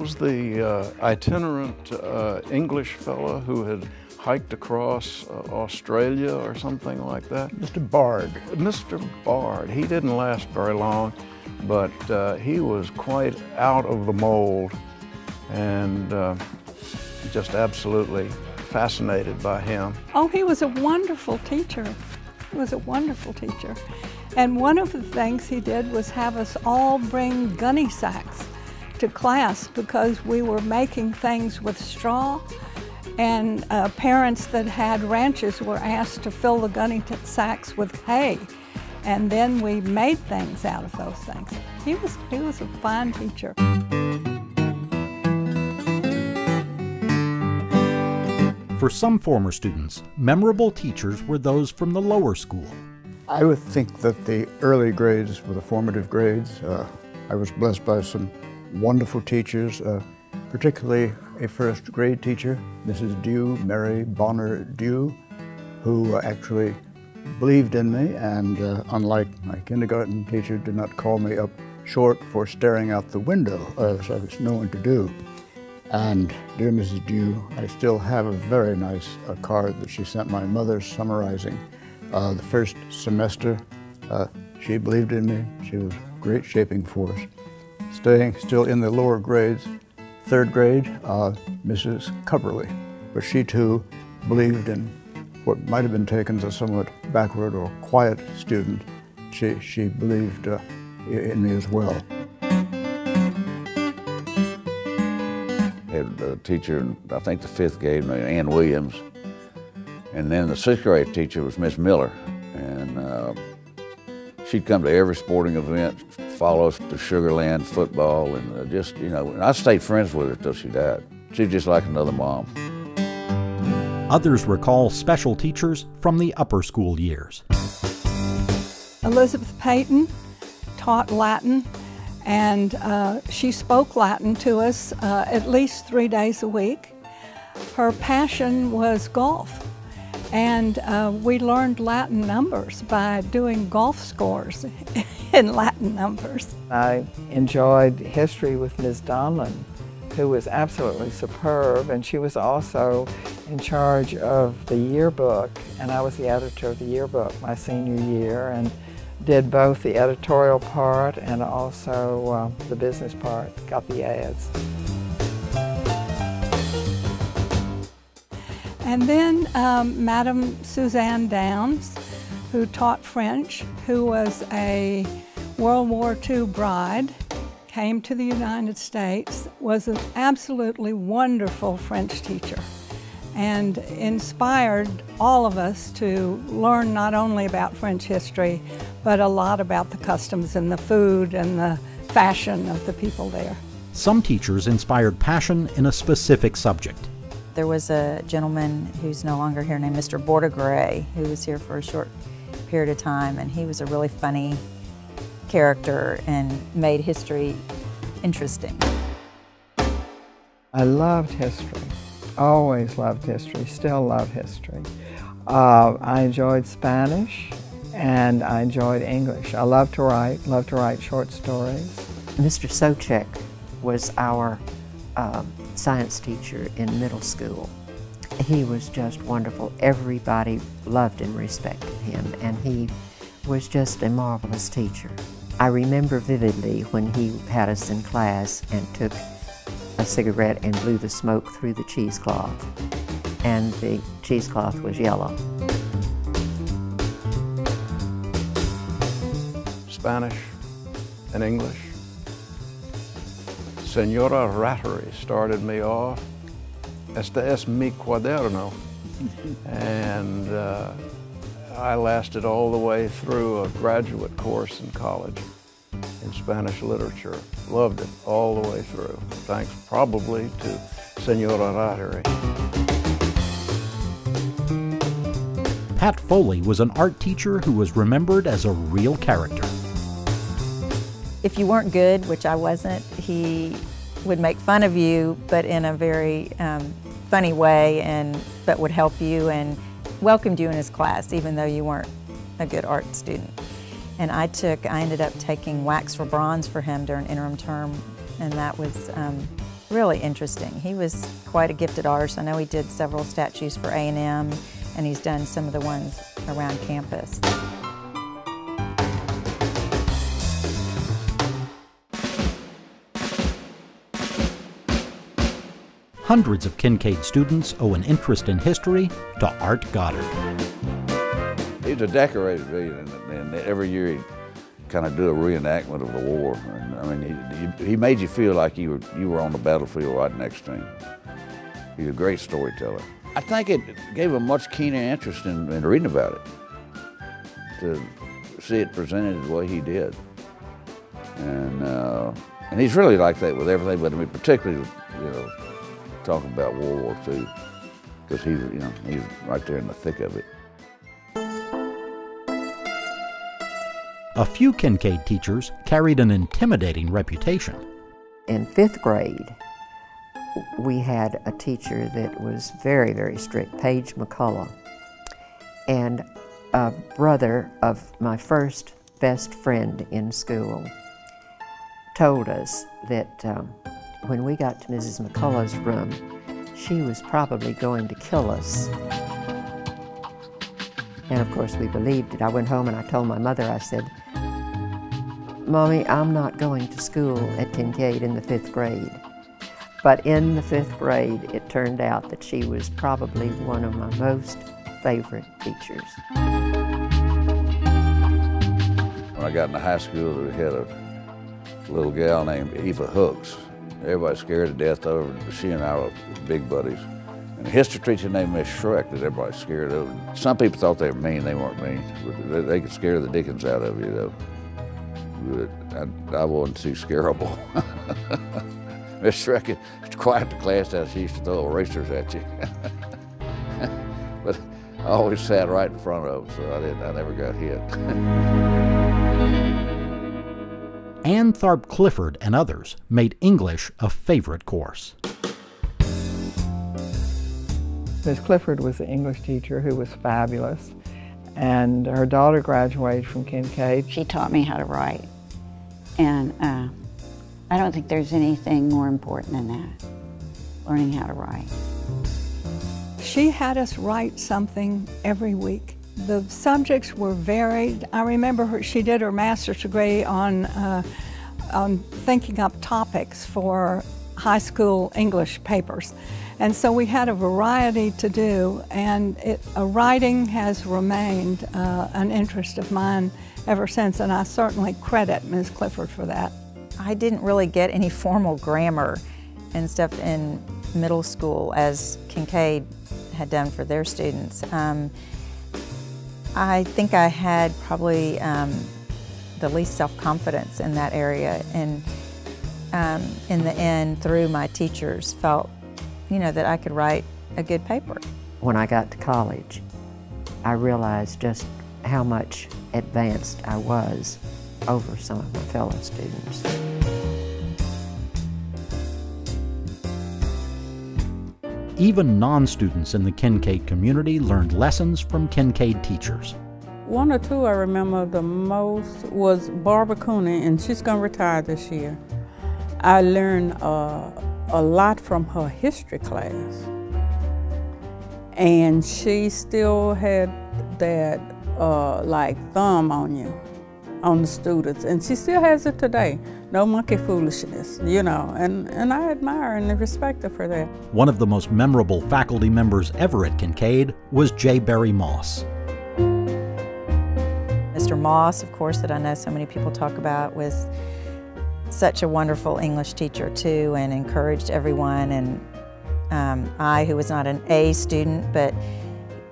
was the itinerant English fellow who had hiked across Australia or something like that? Mr. Bard. Mr. Bard. He didn't last very long, but he was quite out of the mold and just absolutely fascinated by him. Oh, he was a wonderful teacher. He was a wonderful teacher. And one of the things he did was have us all bring gunny sacks to class because we were making things with straw, and parents that had ranches were asked to fill the gunny sacks with hay, and then we made things out of those things. He was a fine teacher. For some former students, memorable teachers were those from the lower school. I would think that the early grades were the formative grades. I was blessed by some wonderful teachers, particularly a first grade teacher, Mrs. Dew, Mary Bonner Dew, who actually believed in me and, unlike my kindergarten teacher, did not call me up short for staring out the window, as I was known to do. And dear Mrs. Dew, I still have a very nice card that she sent my mother summarizing the first semester. She believed in me. She was a great shaping force. Staying still in the lower grades, third grade, Mrs. Coverley, but she too believed in what might have been taken as a somewhat backward or quiet student. She believed in me as well. Had a teacher, I think the fifth grade, Ann Williams, and then the sixth grade teacher was Miss Miller, and she'd come to every sporting event, follow us to Sugarland football, and just, you know, and I stayed friends with her till she died. She was just like another mom. Others recall special teachers from the upper school years. Elizabeth Payton taught Latin, and she spoke Latin to us at least 3 days a week. Her passion was golf, and we learned Latin numbers by doing golf scores in Latin numbers. I enjoyed history with Ms. Donlin, who was absolutely superb, and she was also in charge of the yearbook, and I was the editor of the yearbook my senior year, and did both the editorial part and also the business part, got the ads. And then Madame Suzanne Downs, who taught French, who was a World War II bride, came to the United States, was an absolutely wonderful French teacher, and inspired all of us to learn not only about French history, but a lot about the customs and the food and the fashion of the people there. Some teachers inspired passion in a specific subject. There was a gentleman who's no longer here named Mr. Bordigray, who was here for a short period of time, and he was a really funny character and made history interesting. I loved history, always loved history, still love history. I enjoyed Spanish and I enjoyed English. I love to write short stories. Mr. Sochek was our science teacher in middle school. He was just wonderful. Everybody loved and respected him, and he was just a marvelous teacher. I remember vividly when he had us in class and took a cigarette and blew the smoke through the cheesecloth, and the cheesecloth was yellow. Spanish and English. Senora Rattery started me off. Este es mi cuaderno. And I lasted all the way through a graduate course in college in Spanish literature. Loved it all the way through, thanks probably to Senora Rattery. Pat Foley was an art teacher who was remembered as a real character. If you weren't good, which I wasn't, he would make fun of you, but in a very funny way, but would help you and welcomed you in his class, even though you weren't a good art student. And I ended up taking wax for bronze for him during interim term, and that was really interesting. He was quite a gifted artist. I know he did several statues for A&M, and he's done some of the ones around campus. Hundreds of Kinkaid students owe an interest in history to Art Goddard. He's a decorated villain, and every year he'd kind of do a reenactment of the war. And, I mean, he made you feel like you were on the battlefield right next to him. He's a great storyteller. I think it gave him a much keener interest in reading about it, to see it presented the way he did. And he's really like that with everything, but I mean, particularly, you know, talking about World War II, because he's right there in the thick of it. A few Kinkaid teachers carried an intimidating reputation. In 5th grade, we had a teacher that was very, very strict, Paige McCullough, and a brother of my first best friend in school told us that when we got to Mrs. McCullough's room, she was probably going to kill us. And of course we believed it. I went home and I told my mother, I said, "Mommy, I'm not going to school at Kinkaid in the 5th grade." But in the 5th grade, it turned out that she was probably one of my most favorite teachers. When I got into high school, we had a little gal named Eva Hooks. Everybody scared to death of her. She and I were big buddies. And a history teacher named Miss Shrek that everybody's scared of. Some people thought they were mean. They weren't mean. But they could scare the dickens out of you, though. But I wasn't too scareable. Miss Shrek quiet the class down. She used to throw erasers at you. But I always sat right in front of them, so I never got hit. Ann Tharp Clifford and others made English a favorite course. Miss Clifford was an English teacher who was fabulous, and her daughter graduated from Kinkaid. She taught me how to write, and I don't think there's anything more important than that, learning how to write. She had us write something every week. The subjects were varied. I remember she did her master's degree on thinking up topics for high school English papers. And so we had a variety to do, and writing has remained an interest of mine ever since, and I certainly credit Ms. Clifford for that. I didn't really get any formal grammar and stuff in middle school as Kinkaid had done for their students. I think I had probably the least self-confidence in that area, and in the end, through my teachers, felt, you know, that I could write a good paper. When I got to college, I realized just how much advanced I was over some of my fellow students. Even non-students in the Kinkaid community learned lessons from Kinkaid teachers. One or two I remember the most was Barbara Cooney, and she's going to retire this year. I learned a lot from her history class, and she still had that like thumb on you, on the students, and she still has it today. No monkey foolishness, you know, and I admire and respect her for that. One of the most memorable faculty members ever at Kinkaid was J. Barry Moss. Mr. Moss, of course, that I know so many people talk about, was such a wonderful English teacher too, and encouraged everyone. And I, who was not an A student, but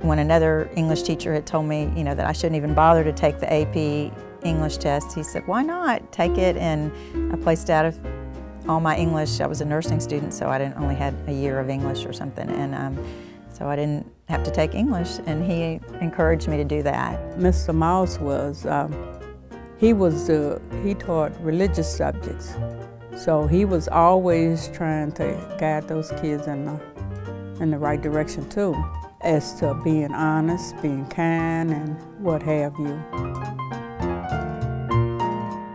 when another English teacher had told me, you know, that I shouldn't even bother to take the AP English test, he said, "Why not? Take it." And I placed out of all my English. I was a nursing student, so I only had a year of English or something, and so I didn't have to take English, and he encouraged me to do that. Mr. Mouse was, he taught religious subjects, so he was always trying to guide those kids in the right direction too, as to being honest, being kind, and what have you.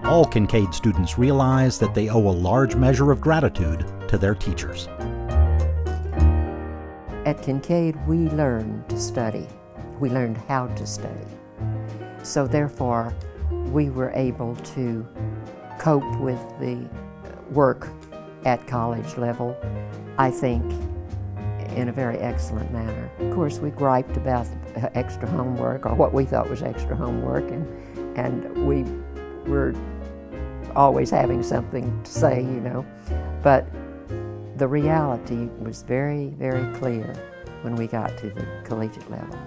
All Kinkaid students realize that they owe a large measure of gratitude to their teachers. At Kinkaid, we learned to study. We learned how to study. So therefore, we were able to cope with the work at college level, I think, in a very excellent manner. Of course, we griped about extra homework, or what we thought was extra homework, and we were always having something to say, you know. But the reality was very, very clear when we got to the collegiate level.